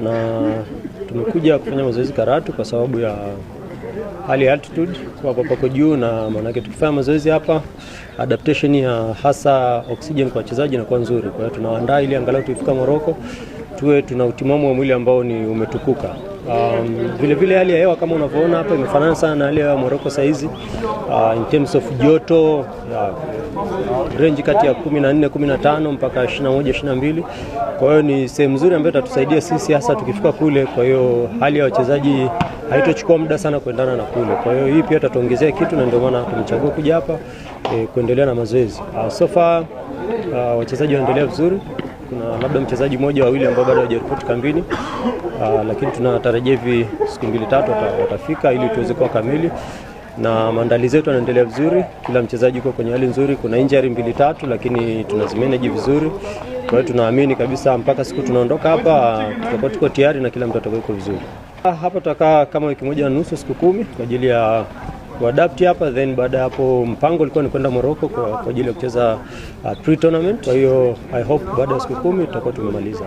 na tumekuja kufanya mazoezi Karatu kwa sababu ya hali ya altitude kwa pako juu, na maana yake tukifanya mazoezi hapa adaptation ya hasa oxygen kwa wachezaji inakuwa nzuri. Kwa hiyo tunaandaa ili angalau tukifika Morocco tuwe tuna utimamu wa mwili ambao ni umetukuka. Vile vile hali ya hewa kama unavyoona hapa imefanana sana na hali ya Morocco saizi, in terms of joto range kati ya 14 15 mpaka 21 22. Kwa hiyo ni sehemu nzuri ambayo itatusaidia sisi hasa tukifika kule. Kwa hiyo hali ya wachezaji haitochukua muda sana kuendana na kule. Kwa hiyo hii pia itatuongezea kitu, na ndio maana tumechagua kuja hapa kuendelea na mazoezi. So far wachezaji wanaendelea vizuri. Kuna labda mchezaji mmoja wawili ambao bado hawajaripoti kambini, lakini tunatarajia hivi siku 2-3 watafika ili tuweze kuwa kamili, na maandalizi yetu yanaendelea vizuri. Kila mchezaji yuko kwenye hali nzuri. Kuna injury 2-3 lakini tunazimanage vizuri. Kwa hiyo tunaamini kabisa mpaka siku tunaondoka hapa tutakuwa tuko tayari na kila mtu atakuwa vizuri. Hapa tutakaa kama wiki moja na nusu, siku 10 kwa ajili ya kuadapt hapa, then baada hapo mpango ulikuwa ni kwenda Morocco kwa ajili ya kucheza pre-tournament. Kwa hiyo I hope baada ya siku 10 tutakuwa tumemaliza.